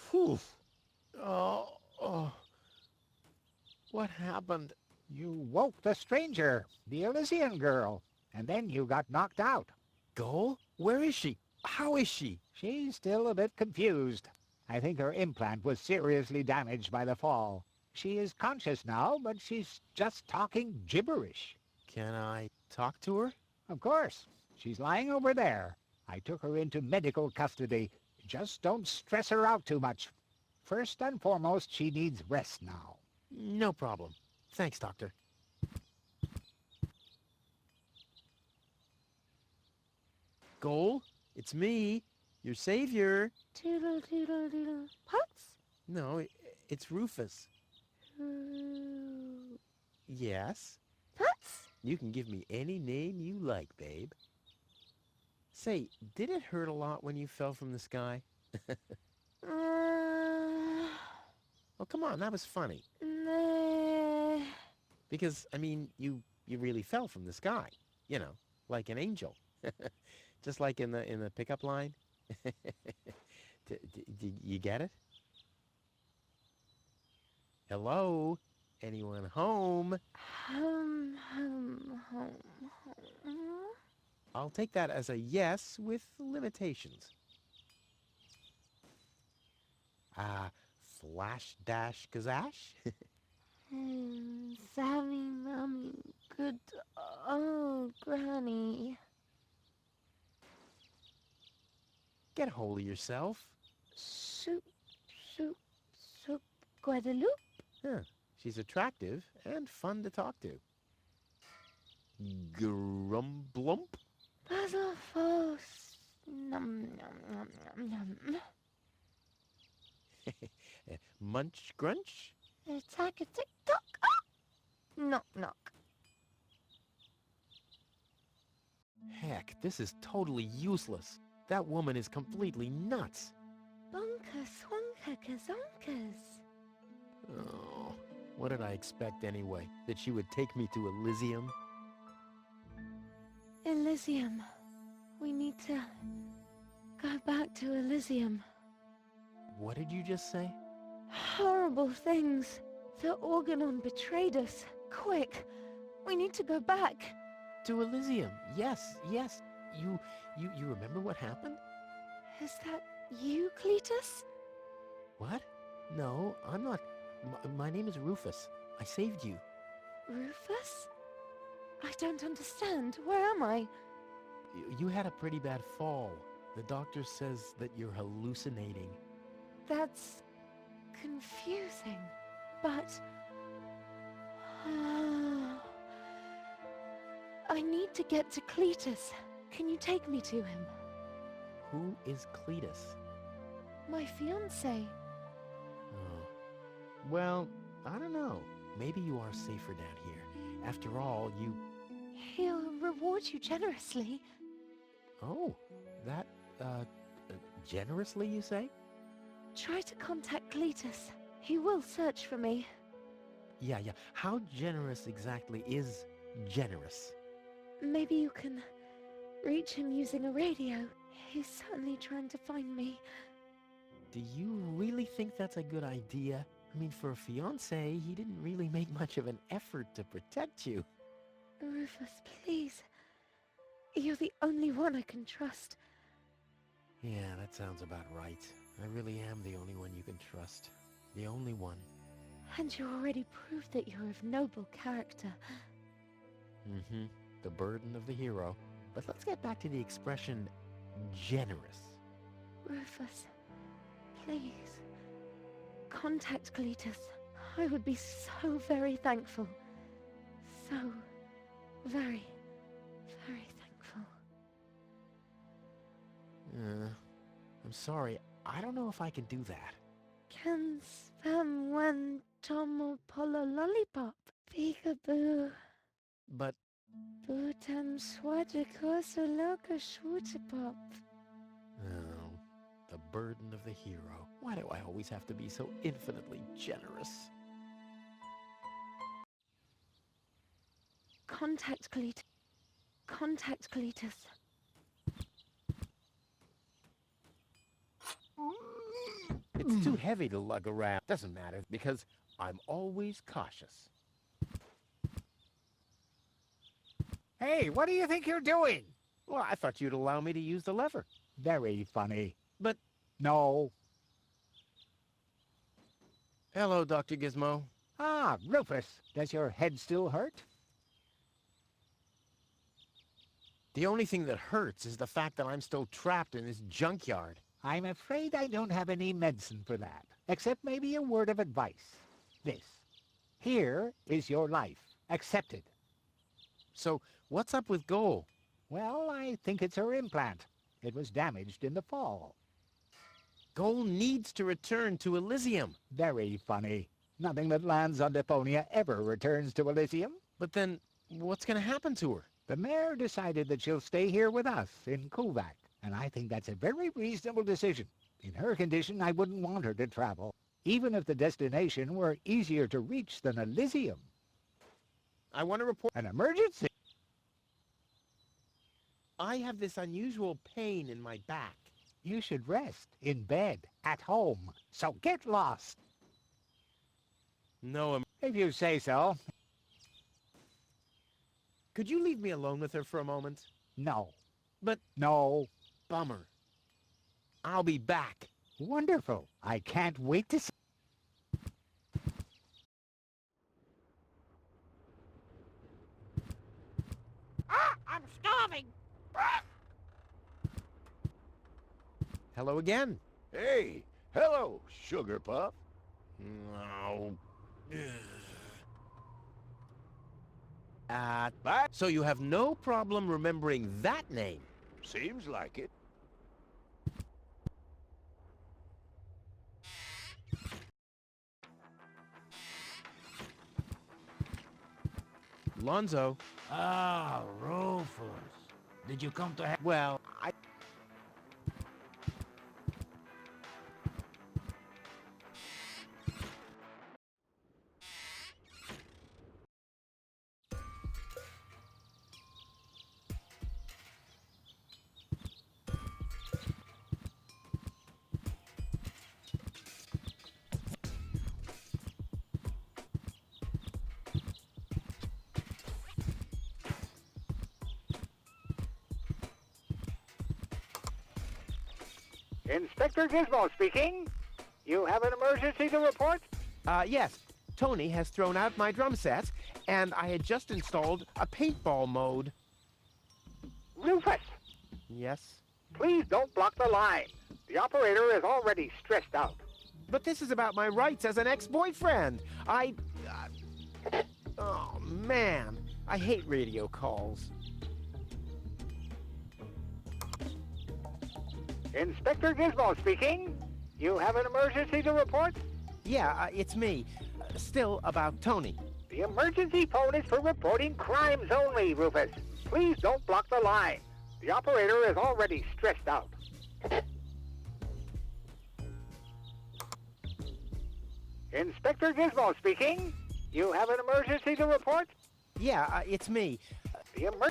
Phew. Oh, oh. What happened? You woke the stranger, the Elysian girl, and then you got knocked out. Goal? Where is she? How is she? She's still a bit confused. I think her implant was seriously damaged by the fall. She is conscious now, but she's just talking gibberish. Can I talk to her? Of course. She's lying over there. I took her into medical custody. Just don't stress her out too much. First and foremost, she needs rest now. No problem. Thanks, Doctor. Goal? It's me, your savior. Toodle doodle doodle. Pots? No, it's Rufus. Ooh. Yes? Pots? You can give me any name you like, babe. Say, did it hurt a lot when you fell from the sky? Oh, come on, that was funny. Nah. Because, I mean, you really fell from the sky. You know, like an angel. Just like in the pickup line. You get it? Hello? Anyone home? Home. I'll take that as a yes with limitations. Flash dash kazash? Sammy, Mummy, good old Granny. Get a hold of yourself. Soup, Guadeloupe. Huh. She's attractive and fun to talk to. Grumblump? Basil Falls. Num, num, num, num, num. Munch grunch? Attack a tick-tock. Ah! Knock, knock. Heck, this is totally useless. That woman is completely nuts. Bonker, swonker, kazonkers. Oh, what did I expect anyway? That she would take me to Elysium? Elysium. We need to go back to Elysium. What did you just say? Horrible things. The Organon betrayed us. Quick, we need to go back. To Elysium. Yes. You remember what happened? Is that you, Cletus? What? No, I'm not. My name is Rufus. I saved you. Rufus? I don't understand. Where am I? You had a pretty bad fall. The doctor says that you're hallucinating. That's confusing, but... I need to get to Cletus. Can you take me to him? Who is Cletus? My fiancé. Oh. Well, I don't know. Maybe you are safer down here. After all, you... He'll reward you generously. Oh, that, generously, you say? Try to contact Cletus. He will search for me. Yeah. How generous exactly is generous? Maybe you can reach him using a radio. He's certainly trying to find me. Do you really think that's a good idea? I mean, for a fiancé, he didn't really make much of an effort to protect you. Rufus, please. You're the only one I can trust. Yeah, that sounds about right. I really am the only one you can trust. The only one. And you already proved that you're of noble character. Mm-hmm. The burden of the hero. But let's get back to the expression generous. Rufus, please. Contact Cletus. I would be so very thankful. So very, very thankful. I'm sorry. I don't know if I can do that. Can spam one tomo polo lollipop. Peekaboo. But... Bootam swatikosu loka shwootipop. Oh, the burden of the hero. Why do I always have to be so infinitely generous? Contact Cletus. Contact Cletus. It's too heavy to lug around. Doesn't matter, because I'm always cautious. Hey, what do you think you're doing? Well, I thought you'd allow me to use the lever. Very funny. But... No. Hello, Dr. Gizmo. Ah, Rufus, does your head still hurt? The only thing that hurts is the fact that I'm still trapped in this junkyard. I'm afraid I don't have any medicine for that, except maybe a word of advice. This. Here is your life. Accept it. So, what's up with Goal? Well, I think it's her implant. It was damaged in the fall. Goal needs to return to Elysium. Very funny. Nothing that lands on Deponia ever returns to Elysium. But then, what's going to happen to her? The mayor decided that she'll stay here with us in Kuvak, and I think that's a very reasonable decision. In her condition, I wouldn't want her to travel, even if the destination were easier to reach than Elysium. I want to report... An emergency? I have this unusual pain in my back. You should rest in bed, at home, so get lost. No, If you say so. Could you leave me alone with her for a moment? No. But... No. Bummer. I'll be back. Wonderful. I can't wait to see. Ah, I'm starving. Hello again. Hey, hello, Sugar Puff. No. Bye. So you have no problem remembering that name? Seems like it. Lonzo. Ah, Rufus. Did you come to help? Well, I... Inspector Gizmo speaking. You have an emergency to report? Yes. Tony has thrown out my drum sets, and I had just installed a paintball mode. Rufus, Yes? please don't block the line. The operator is already stressed out. But this is about my rights as an ex-boyfriend. Oh, man. I hate radio calls. Inspector Gizmo speaking. You have an emergency to report? Yeah, it's me. Still about Tony. The emergency phone is for reporting crimes only, Rufus. Please don't block the line. The operator is already stressed out. Inspector Gizmo speaking. You have an emergency to report? Yeah, it's me.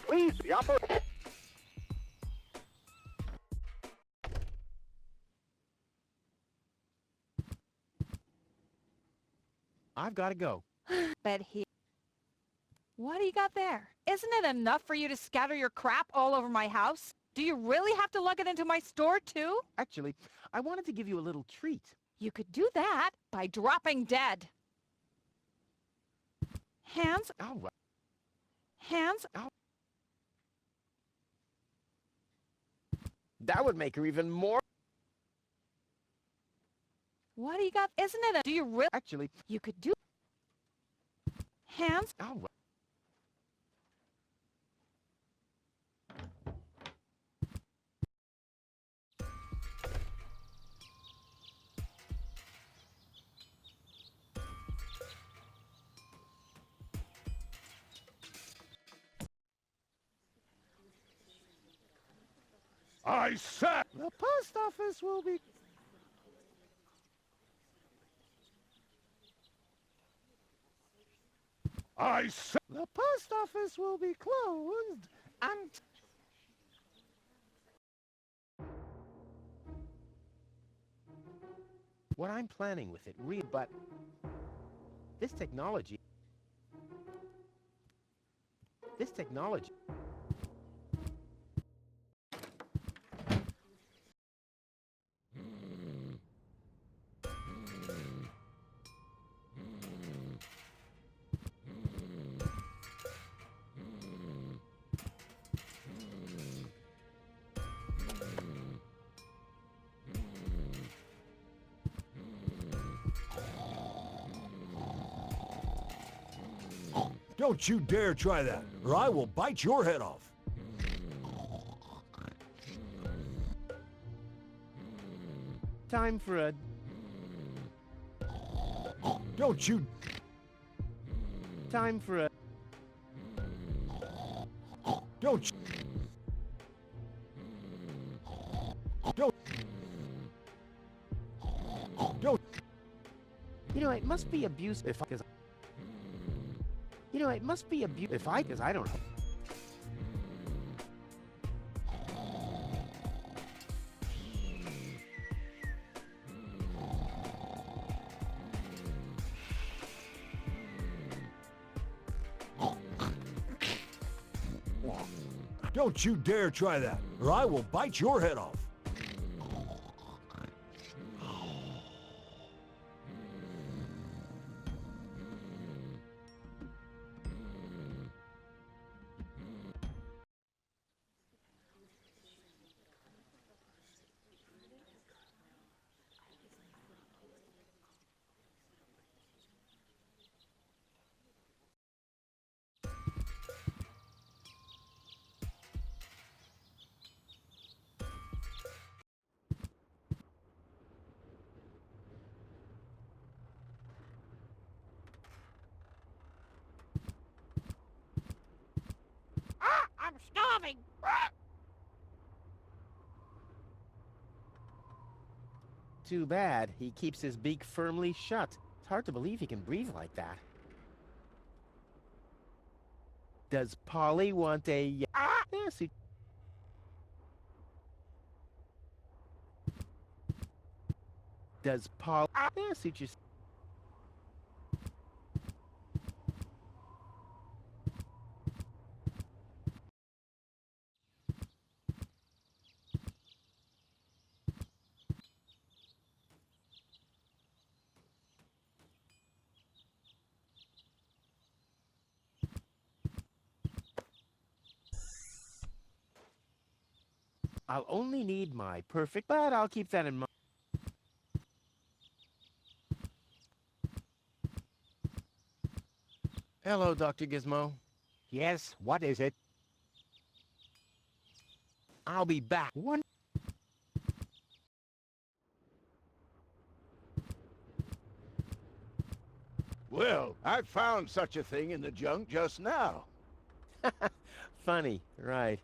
Please, the operator... I've got to go. Bed here. What do you got there? Isn't it enough for you to scatter your crap all over my house? Do you really have to lug it into my store, too? Actually, I wanted to give you a little treat. You could do that by dropping dead. Hands, All right. hands. That would make her even more... What do you got? Isn't it do you really... Actually, You could do... Hands. all right. I said. The post office will be... I said. The post office will be closed and... what I'm planning with it, but this technology, this technology. Don't you dare try that, or I will bite your head off. Time for a... Don't you... Time for a... Don't you... Don't... Don't... You know, it must be abuse if I... You know, it must be abuse if I... Because I don't know. Don't you dare try that, or I will bite your head off. I'm starving. Too bad. He keeps his beak firmly shut. It's hard to believe he can breathe like that. Does Polly want a... Yes, he... Does Polly... Yes, he just... I'll only need my perfect, but I'll keep that in mind. Hello, Dr. Gizmo. Yes, what is it? I'll be back. One. Well, I found such a thing in the junk just now. Funny, right.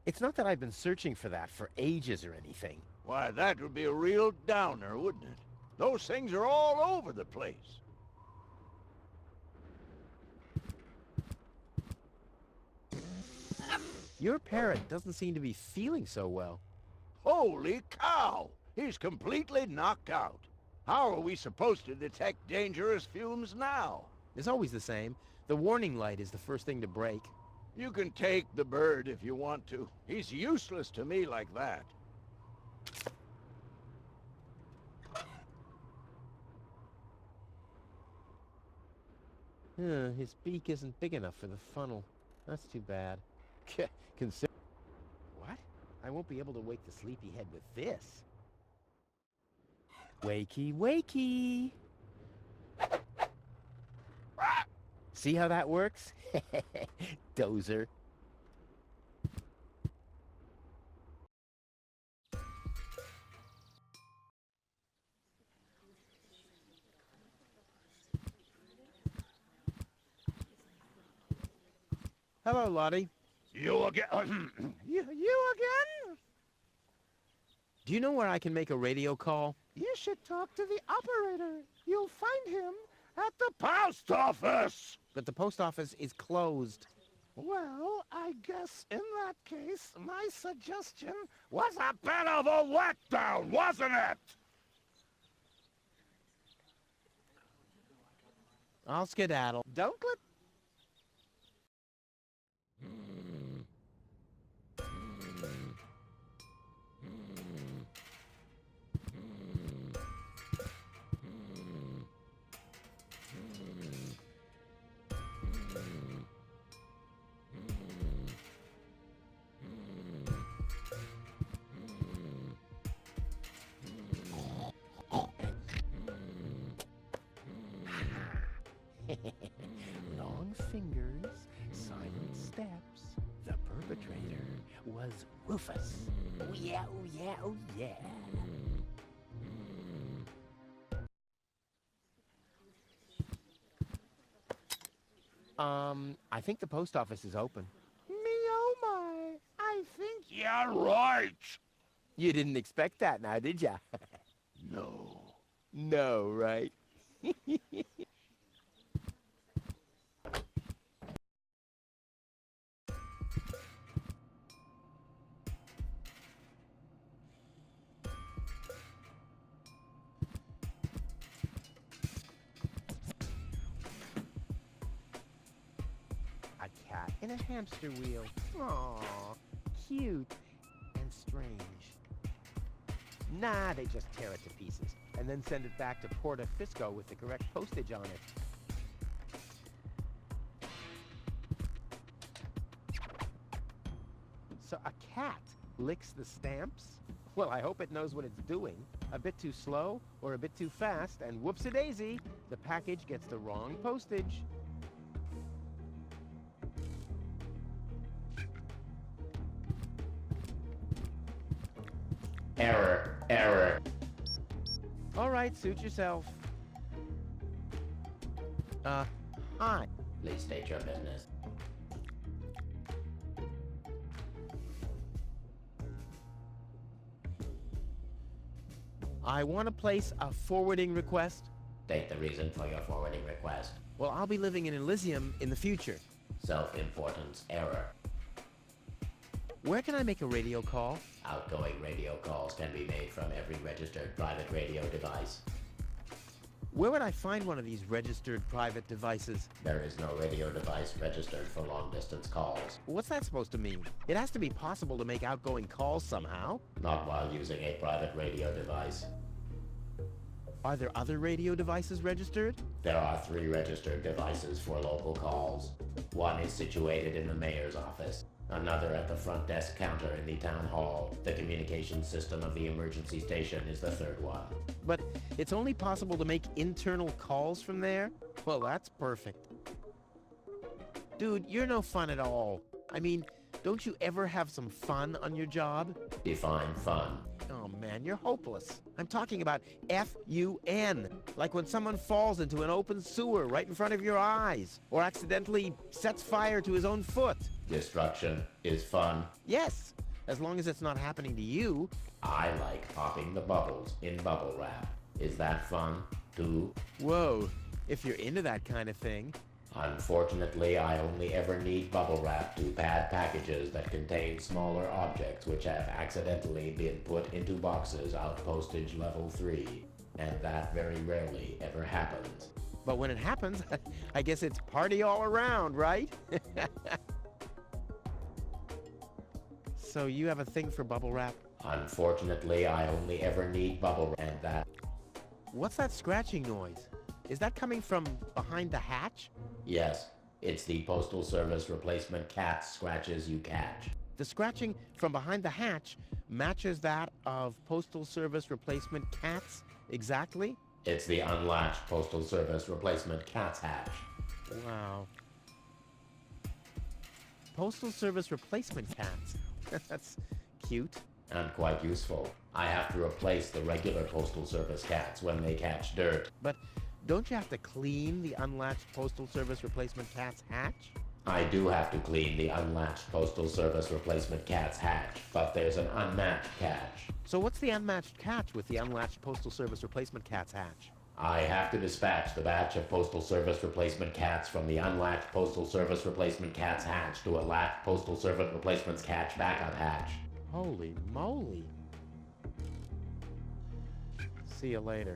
It's not that I've been searching for that for ages or anything. Why, that would be a real downer, wouldn't it? Those things are all over the place. Your parrot doesn't seem to be feeling so well. Holy cow! He's completely knocked out. How are we supposed to detect dangerous fumes now? It's always the same. The warning light is the first thing to break. You can take the bird if you want to. He's useless to me like that. His beak isn't big enough for the funnel. That's too bad. Consider... What? I won't be able to wake the sleepyhead with this. Wakey, wakey! See how that works? Dozer. Hello, Lottie. You again? You again? Do you know where I can make a radio call? You should talk to the operator. You'll find him at the... Post office! But the post office is closed. Well, I guess in that case, my suggestion... Was a bit of a letdown, wasn't it? I'll skedaddle. Don't let... Long fingers, silent steps. The perpetrator was Rufus. Oh yeah, oh yeah, oh yeah. I think the post office is open. Me oh my. I think... Yeah, right. You didn't expect that now, did ya? No. No, right? A cat in a hamster wheel. Aww, cute and strange. Nah, they just tear it to pieces and then send it back to Porta Fisco with the correct postage on it. So a cat licks the stamps? Well, I hope it knows what it's doing. A bit too slow or a bit too fast, and whoops-a-daisy, the package gets the wrong postage. Error, error. All right, suit yourself. Hi. Please state your business. I want to place a forwarding request. State the reason for your forwarding request. Well, I'll be living in Elysium in the future. Self-importance error. Where can I make a radio call? Outgoing radio calls can be made from every registered private radio device. Where would I find one of these registered private devices? There is no radio device registered for long-distance calls. What's that supposed to mean? It has to be possible to make outgoing calls somehow. Not while using a private radio device. Are there other radio devices registered? There are 3 registered devices for local calls. One is situated in the mayor's office. Another at the front desk counter in the town hall. The communication system of the emergency station is the 3rd one. But it's only possible to make internal calls from there? Well, that's perfect. Dude, you're no fun at all. I mean, don't you ever have some fun on your job? Define fun. Oh man, you're hopeless. I'm talking about F-U-N. Like when someone falls into an open sewer right in front of your eyes, or accidentally sets fire to his own foot. Destruction is fun. Yes, as long as it's not happening to you. I like popping the bubbles in bubble wrap. Is that fun, too? Whoa, if you're into that kind of thing. Unfortunately, I only ever need bubble wrap to pad packages that contain smaller objects which have accidentally been put into boxes out postage level 3. And that very rarely ever happens. But when it happens, I guess it's party all around, right? So you have a thing for bubble wrap? Unfortunately, I only ever need bubble wrap and that. What's that scratching noise? Is that coming from behind the hatch? Yes, it's the Postal Service replacement cat scratches you catch. The scratching from behind the hatch matches that of Postal Service replacement cats exactly? It's the unlatched Postal Service replacement cat's hatch. Wow. Postal Service replacement cats. That's cute. And quite useful. I have to replace the regular Postal Service cats when they catch dirt. But don't you have to clean the unlatched Postal Service replacement cat's hatch? I do have to clean the unlatched Postal Service replacement cat's hatch, but there's an unmatched catch. So what's the unmatched catch with the unlatched Postal Service replacement cat's hatch? I have to dispatch the batch of Postal Service replacement cats from the unlatched Postal Service replacement cat's hatch to a latched Postal Service replacement cat's backup hatch. Holy moly. See you later.